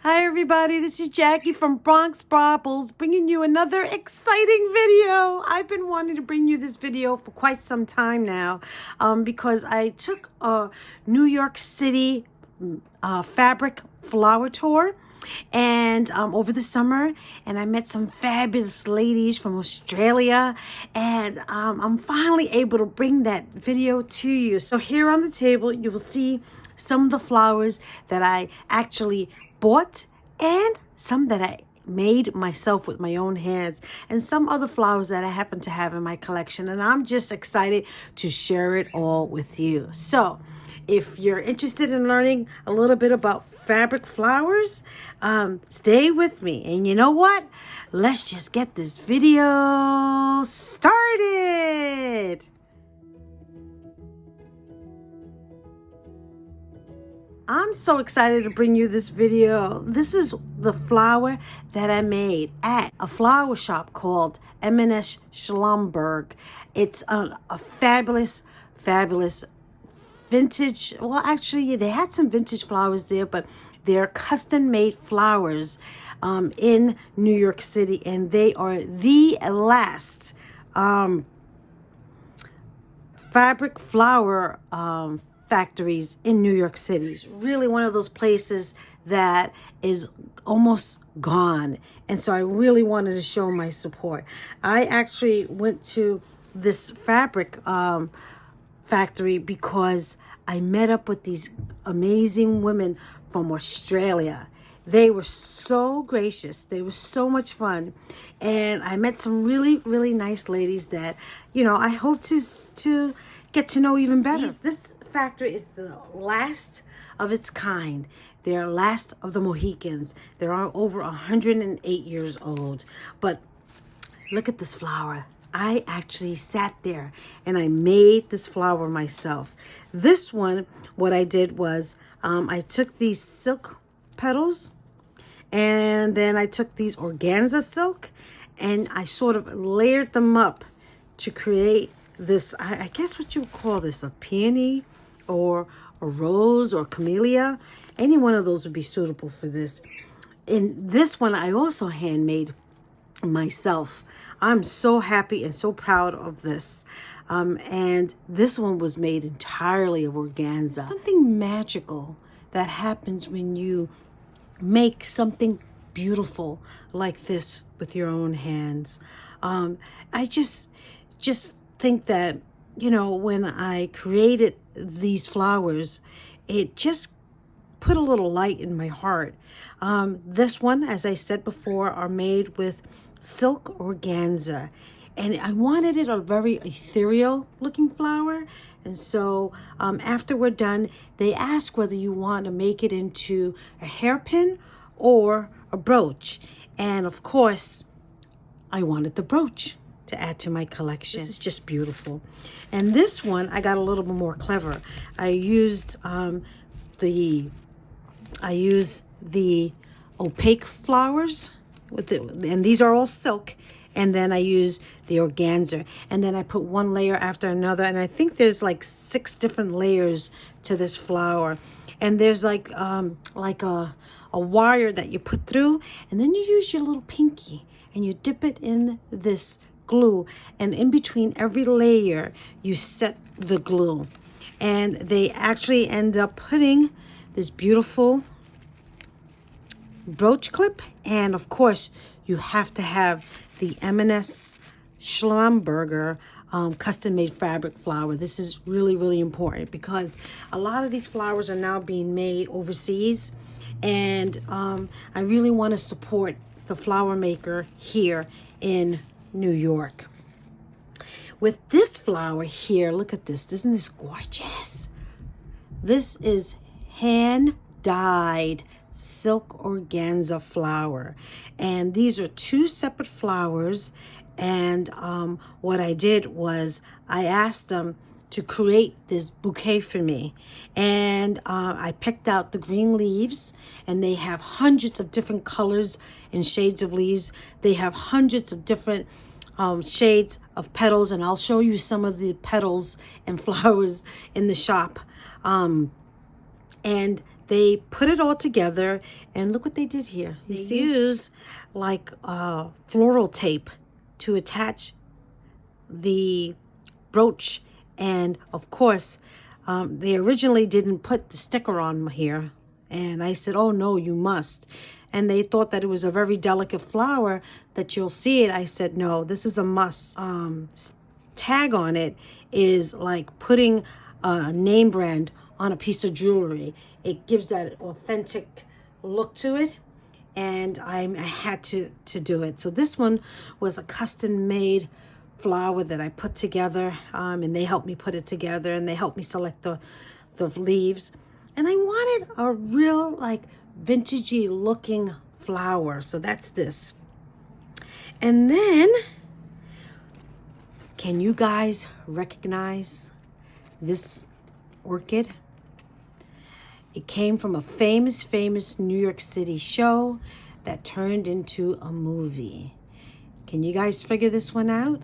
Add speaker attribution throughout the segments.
Speaker 1: Hi everybody, this is Jackie from Bronx Baubles bringing you another exciting video. I've been wanting to bring you this video for quite some time now because I took a New York City fabric flower tour and over the summer, and I met some fabulous ladies from Australia, and I'm finally able to bring that video to you. So here on the table you will see some of the flowers that I actually bought and some that I made myself with my own hands, and some other flowers that I happen to have in my collection, and I'm just excited to share it all with you. So if you're interested in learning a little bit about fabric flowers, stay with me. And you know what? Let's just get this video started. I'm so excited to bring you this video. This is the flower that I made at a flower shop called M&S Schmalberg. It's a fabulous vintage. Well, actually, they had some vintage flowers there, but they're custom made flowers in New York City, and they are the last fabric flower factories in New York City. It's really one of those places that is almost gone, and so I really wanted to show my support. I actually went to this fabric factory because I met up with these amazing women from Australia. They were so gracious. They were so much fun. And I met some really nice ladies that, I hope to get to know even better. This factory is the last of its kind. They're last of the Mohicans. They're over 108 years old. But look at this flower. I actually sat there and I made this flower myself. This one, what I did was I took these silk petals, and then I took these organza silk, and I sort of layered them up to create this, I guess what you would call this, a peony or a rose or camellia. Any one of those would be suitable for this. And this one I also handmade myself. I'm so happy and so proud of this. And this one was made entirely of organza. Something magical that happens when you make something beautiful like this with your own hands. I just think that, when I created these flowers, it just put a little light in my heart. This one, as I said before, are made with silk organza, and I wanted it a very ethereal looking flower. And so after we're done, they ask whether you want to make it into a hairpin or a brooch, and of course I wanted the brooch to add to my collection. This is just beautiful. And this one I got a little bit more clever. I used the opaque flowers and these are all silk, and then I use the organza, and then I put one layer after another, and I think there's like 6 different layers to this flower. And there's like a wire that you put through, and then you use your little pinky and you dip it in this glue, and in between every layer you set the glue, and they actually end up putting this beautiful brooch clip. And of course you have to have the M&S Schmalberg custom made fabric flower. This is really important because a lot of these flowers are now being made overseas, and I really want to support the flower maker here in New York. With this flower here, look at this. Isn't this gorgeous? This is hand dyed silk organza flower, and these are 2 separate flowers. And what I did was I asked them to create this bouquet for me, and I picked out the green leaves, and they have hundreds of different colors and shades of leaves. They have hundreds of different shades of petals, and I'll show you some of the petals and flowers in the shop. And they put it all together, and look what they did here. They use like floral tape to attach the brooch, and of course they originally didn't put the sticker on here, and I said, oh no, you must. And they thought that it was a very delicate flower that you'll see it. I said, no, this is a must. Tag on it is like putting a name brand on a piece of jewelry. It gives that authentic look to it, and I had to do it. So this one was a custom made flower that I put together, and they helped me put it together, and they helped me select the leaves. And I wanted a real like vintagey looking flower, so that's this. And then, can you guys recognize this orchid? It came from a famous New York City show that turned into a movie. Can you guys figure this one out?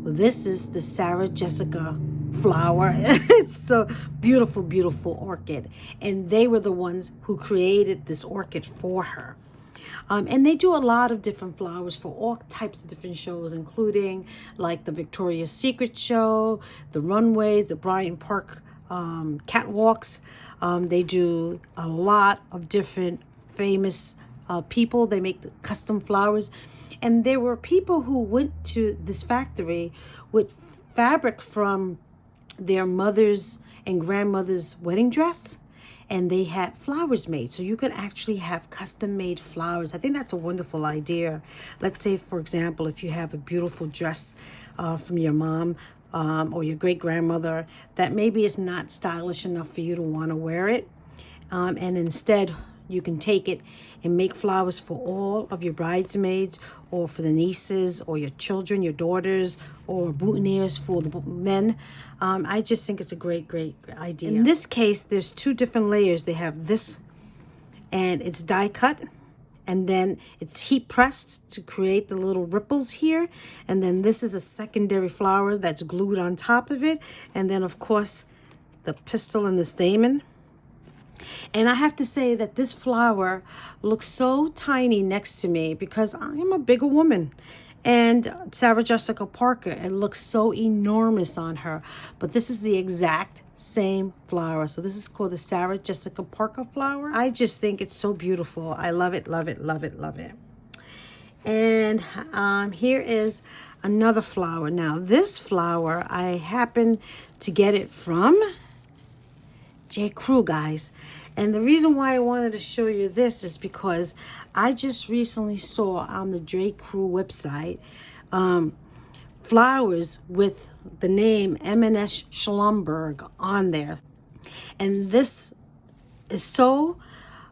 Speaker 1: Well, this is the Sarah Jessica flower. It's a beautiful, beautiful orchid. And they were the ones who created this orchid for her. And they do a lot of different flowers for all types of different shows, including like the Victoria's Secret show, the runways, the Bryant Park catwalks. They do a lot of different famous people. They make the custom flowers. And there were people who went to this factory with fabric from their mother's and grandmother's wedding dress, and they had flowers made. So you could actually have custom made flowers. I think that's a wonderful idea. Let's say, for example, if you have a beautiful dress from your mom or your great grandmother that maybe is not stylish enough for you to want to wear it, and instead you can take it and make flowers for all of your bridesmaids, or for the nieces, or your children, your daughters, or boutonnieres for the men. I just think it's a great idea. In this case, there's two different layers. They have this, and it's die cut, and then it's heat pressed to create the little ripples here. And then this is a secondary flower that's glued on top of it. And then, of course, the pistil and the stamen. And I have to say that this flower looks so tiny next to me because I am a bigger woman. And Sarah Jessica Parker, it looks so enormous on her. But this is the exact same flower. So this is called the Sarah Jessica Parker flower. I just think it's so beautiful. I love it, love it, love it, love it. And here is another flower. Now this flower, I happen to get it from J. Crew, guys. And the reason why I wanted to show you this is because I just recently saw on the J. Crew website flowers with the name M&S Schmalberg on there. And this is so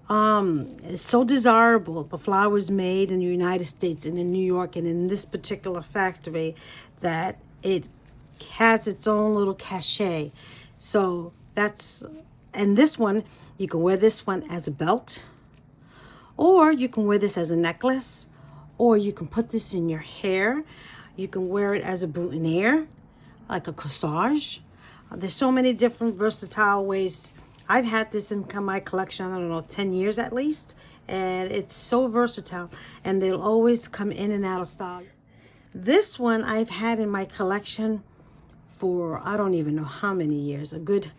Speaker 1: desirable. The flowers made in the United States and in New York and in this particular factory, that it has its own little cachet. So that's, and this one, you can wear this one as a belt, or you can wear this as a necklace, or you can put this in your hair. You can wear it as a boutonniere, like a corsage. There's so many different versatile ways. I've had this in my collection, I don't know, 10 years at least, and it's so versatile, and they'll always come in and out of style. This one I've had in my collection for I don't even know how many years, a good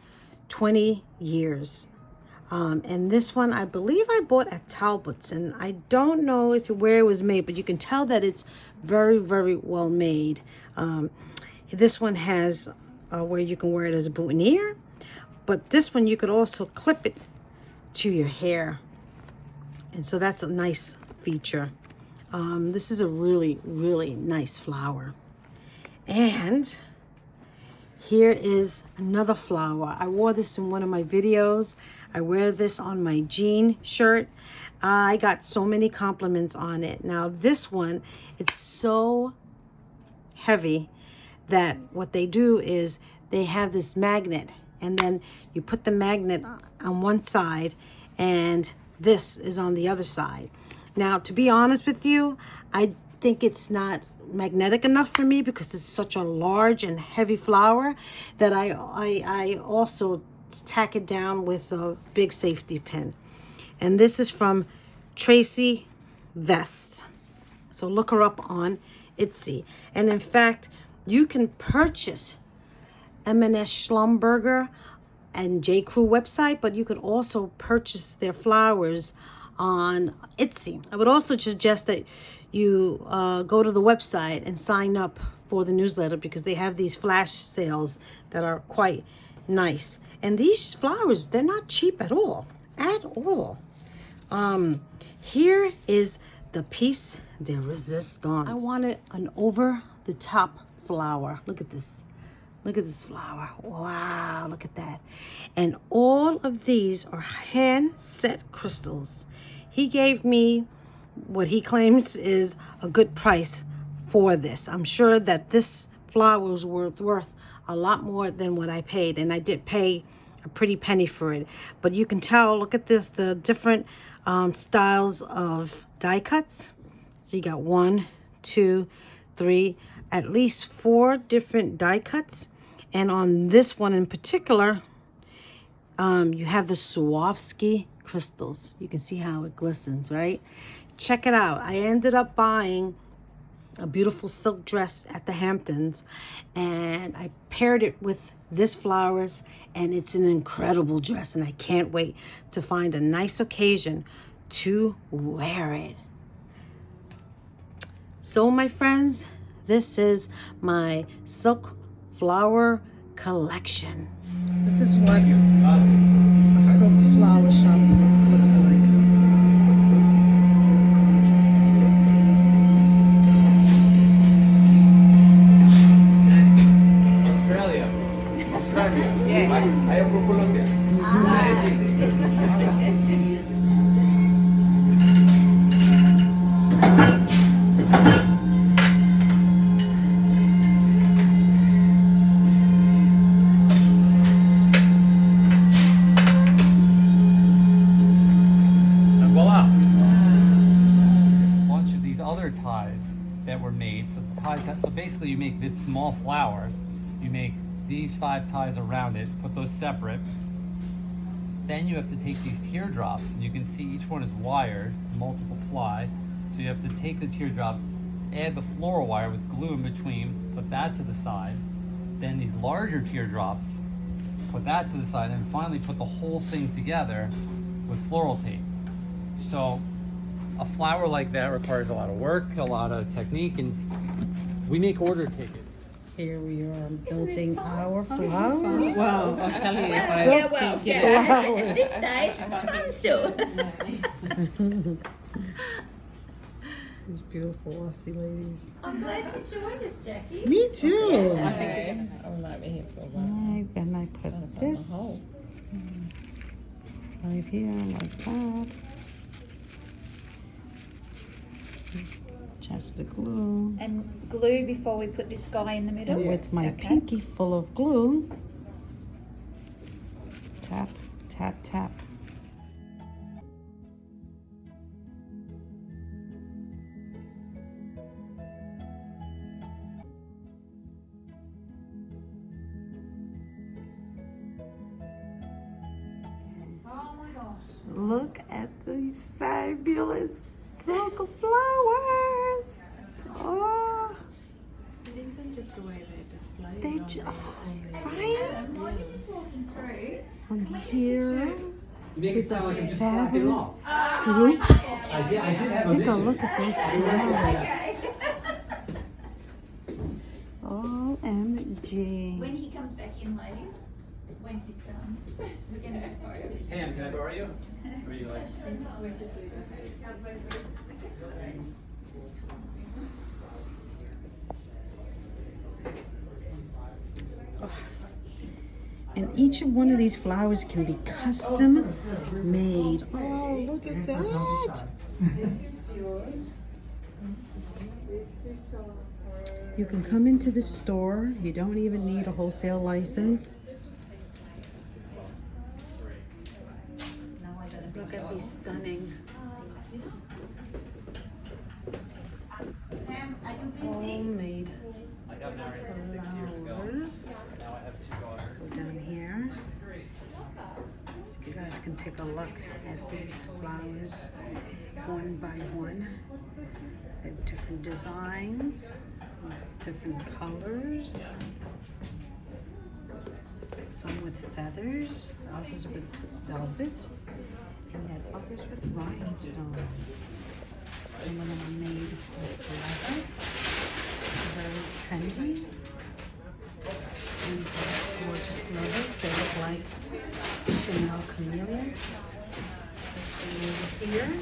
Speaker 1: 20 years. And this one I believe I bought at Talbots, and I don't know where it was made, but you can tell that it's very, very well made. This one has where you can wear it as a boutonniere, but this one you could also clip it to your hair, and so that's a nice feature. This is a really, really nice flower. And here is another flower. I wore this in one of my videos. I wear this on my jean shirt. I got so many compliments on it. Now this one, it's so heavy that what they do is they have this magnet, and then you put the magnet on one side and this is on the other side. Now, to be honest with you, I think it's not magnetic enough for me because it's such a large and heavy flower that I also tack it down with a big safety pin. And this is from Tracy Vest. So look her up on Etsy. And in fact, you can purchase M&S Schmalberg and J. Crew website, but you can also purchase their flowers on Etsy. I would also suggest that you go to the website and sign up for the newsletter, because they have these flash sales that are quite nice. And these flowers, they're not cheap at all, at all. Here is the piece de resistance. I wanted an over-the-top flower. Look at this. Look at this flower. Wow, look at that. And all of these are hand-set crystals. He gave me what he claims is a good price for this. I'm sure that this flower was worth a lot more than what I paid, and I did pay a pretty penny for it. But you can tell, look at this, the different styles of die cuts. So you got 1, 2, 3, at least 4 different die cuts. And on this one in particular, you have the Swarovski crystals. You can see how it glistens, right? Check it out. I ended up buying a beautiful silk dress at the Hamptons, and I paired it with this flowers, and it's an incredible dress, and I can't wait to find a nice occasion to wear it. So my friends, this is my silk flower collection. This is what a silk flower shop looks like.
Speaker 2: I am from Colombia.
Speaker 3: And voila! A bunch of these other ties that were made. So so basically you make this small flower, you make these 5 ties around it, put those separate. Then you have to take these teardrops, and you can see each one is wired, multiple ply. So you have to take the teardrops, add the floral wire with glue in between, put that to the side. Then these larger teardrops, put that to the side, and finally put the whole thing together with floral tape. So a flower like that requires a lot of work, a lot of technique, and we make order tickets.
Speaker 1: Here we are building our flowers.
Speaker 4: Well, I'll tell you if I
Speaker 5: At this stage, it's fun still.
Speaker 1: These beautiful Aussie ladies.
Speaker 5: I'm glad you joined us, Jackie.
Speaker 1: Me too.
Speaker 4: I think I'm not here for a while.
Speaker 1: Right, then I put this right here like that. Attach the glue.
Speaker 5: And glue before we put this guy in the middle.
Speaker 1: And with my pinky full of glue, tap, tap, tap.
Speaker 5: Oh my gosh.
Speaker 1: Look at these fabulous silk flowers. Oh,
Speaker 4: Even just the way they're displayed.
Speaker 1: they
Speaker 4: on
Speaker 1: just,
Speaker 4: the-
Speaker 1: right?
Speaker 5: While you're just walking through,
Speaker 1: On here,
Speaker 3: You make it sound like I'm just slapping
Speaker 1: fabulous
Speaker 3: off.
Speaker 1: group.
Speaker 3: I did have a
Speaker 1: Take a
Speaker 3: mission.
Speaker 1: look at these flowers. OMG.
Speaker 5: when he comes back in, ladies, when he's done, we're going to have a photo.
Speaker 3: Pam, can I borrow you? Or you like?
Speaker 1: And each one of these flowers can be custom made. Oh, look at that. You can come into the store. You don't even need a wholesale license. Look at these stunning homemade
Speaker 3: I got married 6 years ago.
Speaker 1: flowers.
Speaker 3: Now I have 2 daughters.
Speaker 1: Go down here. guys can take a look at these flowers one by one. They have different designs, different colors. Some with feathers, others with velvet, and then others with rhinestones. Some of them are made with leather, very trendy. These are gorgeous leathers. They look like Chanel camellias. This one over here,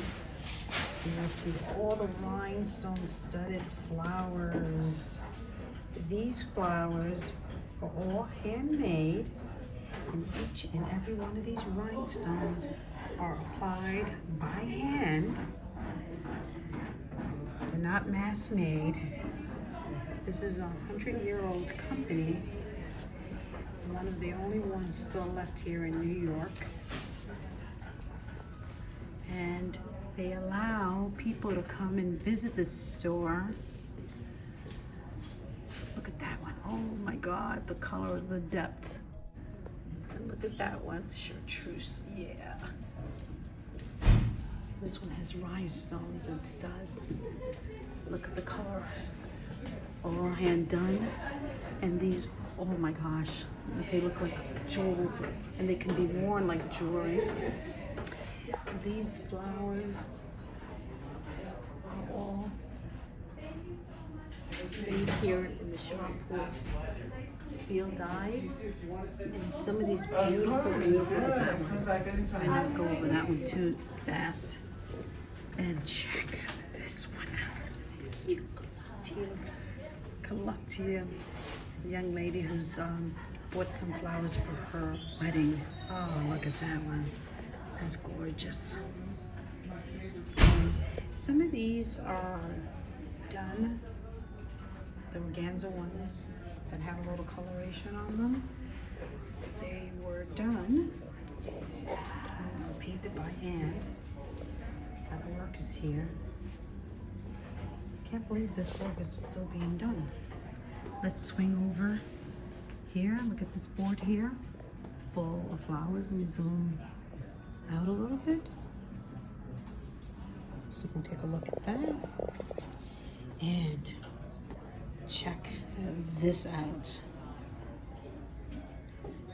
Speaker 1: you'll see all the rhinestone studded flowers. These flowers are all handmade, and each and every one of these rhinestones are applied by hand. They're not mass made. This is a 100-year-old company, one of the only ones still left here in New York. And they allow people to come and visit the store. Look at that one. Oh my God, the color, the depth. And look at that one, chartreuse, yeah. This one has rhinestones and studs. Look at the colors, all hand done. And these, oh my gosh, they look like jewels, and they can be worn like jewelry. These flowers are all made here in the shop with steel dies, and some of these beautiful, beautiful, look at that one. I not go over that one too fast. And check this one out. Good luck to you. The young lady who's bought some flowers for her wedding. Oh, look at that one. That's gorgeous. Some of these are done, the organza ones that have a little coloration on them. They were done, painted by hand. The work is here. Can't believe this work is still being done. Let's swing over here. Look at this board here, full of flowers. Let me zoom out a little bit so you can take a look at that. And check this out.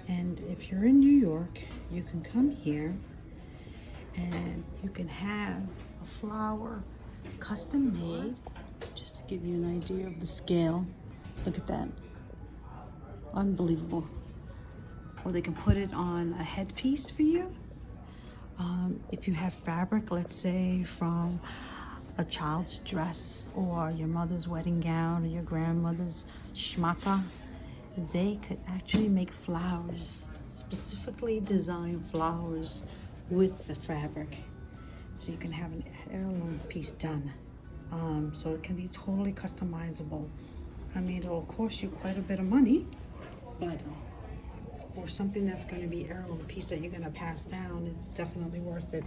Speaker 1: And if you're in New York, you can come here and you can have a flower custom made, just to give you an idea of the scale. Look at that. Unbelievable. Or they can put it on a headpiece for you. If you have fabric, let's say from a child's dress or your mother's wedding gown or your grandmother's schmata, they could actually make flowers, specifically designed flowers with the fabric. So you can have an heirloom piece done. So it can be totally customizable. I mean, it'll cost you quite a bit of money, but for something that's going to be heirloom piece that you're going to pass down, it's definitely worth it.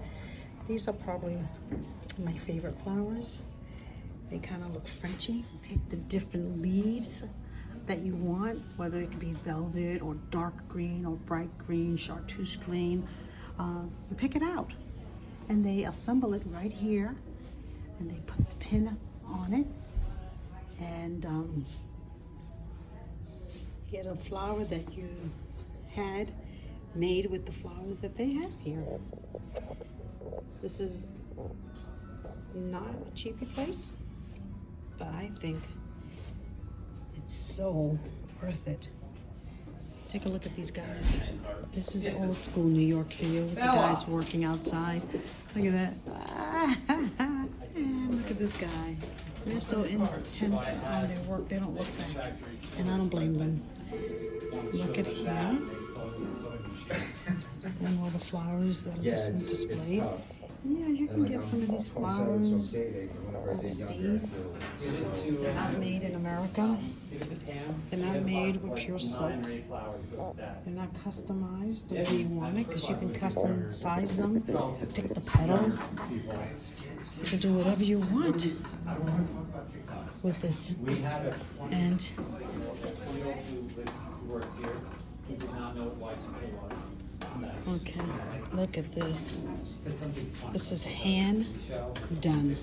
Speaker 1: These are probably my favorite flowers. They kind of look Frenchy. Pick the different leaves that you want, whether it could be velvet or dark green or bright green, chartreuse green. You pick it out, and they assemble it right here, and they put the pin on it, and get a flower that you had made with the flowers that they have here. This is not a cheaper place, but I think it's so worth it. Take a look at these guys. This is old school New York for you, with the guys working outside. Look at that. And look at this guy. They're so intense on their work, they don't look back. And I don't blame them. Look at here. And all the flowers that are just displayed. Yeah, you can get some of these flowers overseas. They're not made in America. They're not made with pure silk. They're not customized the way you want it, because you can custom size them, pick the petals. You can do whatever you want with this. And
Speaker 3: He did not know what Y2K was.
Speaker 1: Okay, look at this. This is hand done.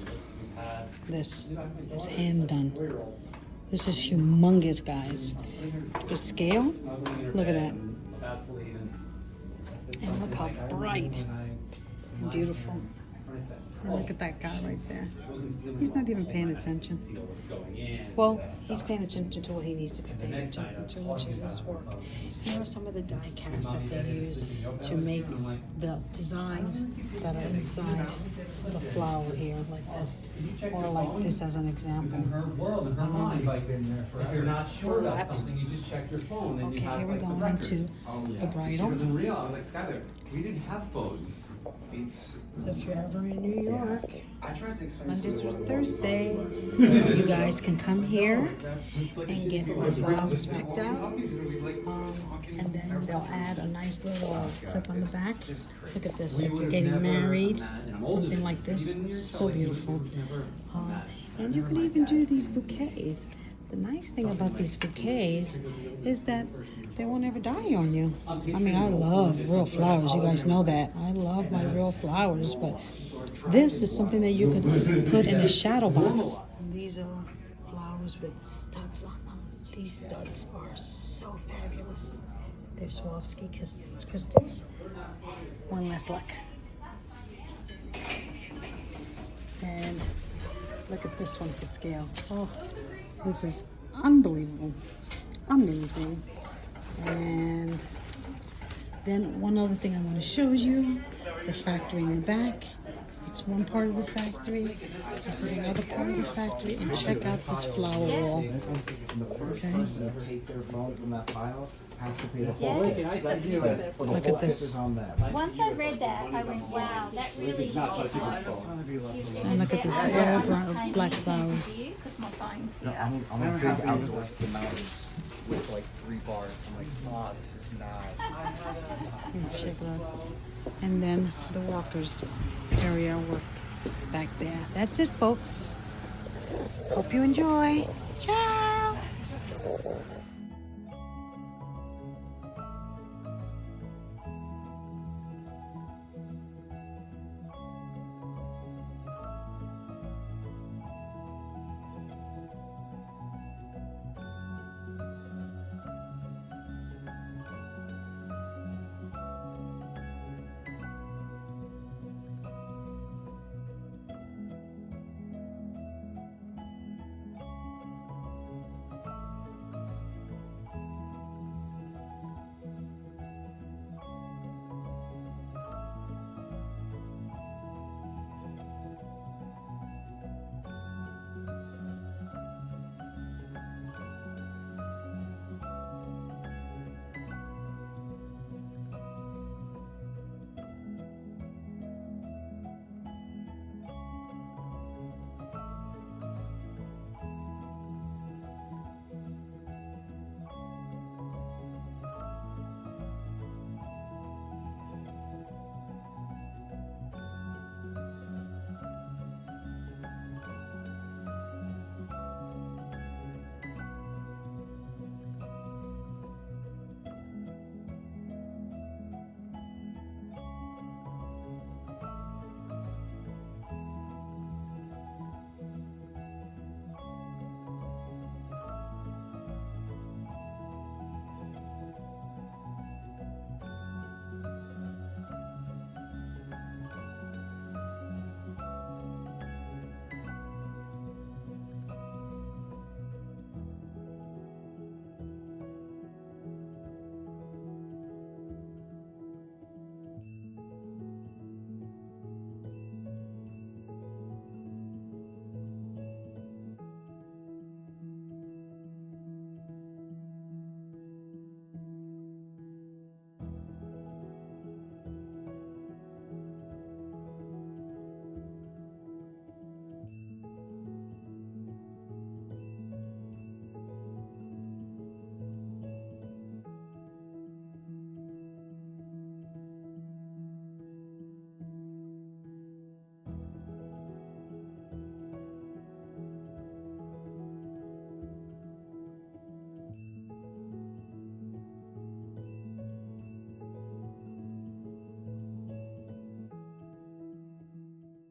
Speaker 1: This is hand done. This is humongous, guys. The scale, look at that. And look how bright and beautiful. And look at that guy right there. He's not even paying attention. Well, he's paying attention to what he needs to be paying attention to, which is his work. Here are some of the die casts that they use to make the designs that are inside the flower here, like this, or like this as an example.
Speaker 3: If you're not sure about something, you just check your phone. And
Speaker 1: Okay, here we're going into the bridal.
Speaker 6: It wasn't real. I was like, Skyler, we didn't have phones. It's.
Speaker 1: So if you're ever in New York,
Speaker 6: I tried to explain
Speaker 1: Monday
Speaker 6: to
Speaker 1: through Thursday, you guys can come here and get the flowers picked out. And then they'll add a nice little clip on the back. Look at this, if you're getting married, something like this, so beautiful. And you can even do these bouquets. The nice thing about these bouquets is that they won't ever die on you. I mean, I love real flowers, you guys know that. I love my real flowers, but this is something that you can put in a shadow box. These are flowers with studs on them. These studs are so fabulous. They're Swarovski crystals. One less luck. And look at this one for scale. Oh, this is unbelievable. Amazing. And then one other thing I want to show you, the factory in the back. It's one part of the factory. This is another part of the factory. And check out this flower wall. Okay.
Speaker 6: Take their phone from that file, has to pay the
Speaker 5: Yeah.
Speaker 1: Look at this.
Speaker 5: Once I read that, I went, wow, that really helps.
Speaker 1: And look at this, all brown, black flowers.
Speaker 5: Because my phone's
Speaker 6: No,
Speaker 5: here.
Speaker 6: I'm a big outdoor in the mountains with like 3 bars. I'm like, oh, this is not.
Speaker 1: And check it out. And then the walkers area work back there. That's it, folks. Hope you enjoy. Ciao.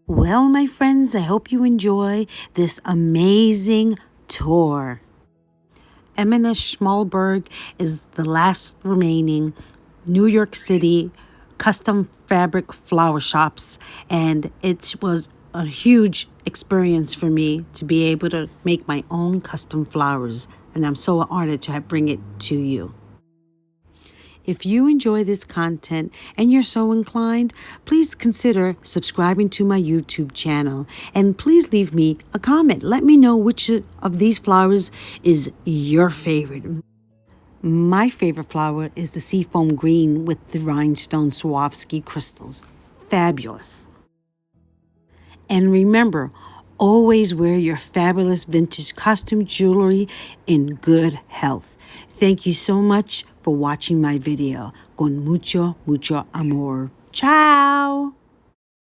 Speaker 1: Well, my friends, I hope you enjoy this amazing tour. M&S Schmalberg is the last remaining New York City custom fabric flower shops, and it was a huge experience for me to be able to make my own custom flowers, and I'm so honored to bring it to you. If you enjoy this content and you're so inclined, please consider subscribing to my YouTube channel, and please leave me a comment. Let me know which of these flowers is your favorite. My favorite flower is the seafoam green with the rhinestone Swarovski crystals. Fabulous. And remember, always wear your fabulous vintage costume jewelry in good health. Thank you so much for watching my video. Con mucho, mucho amor. Ciao!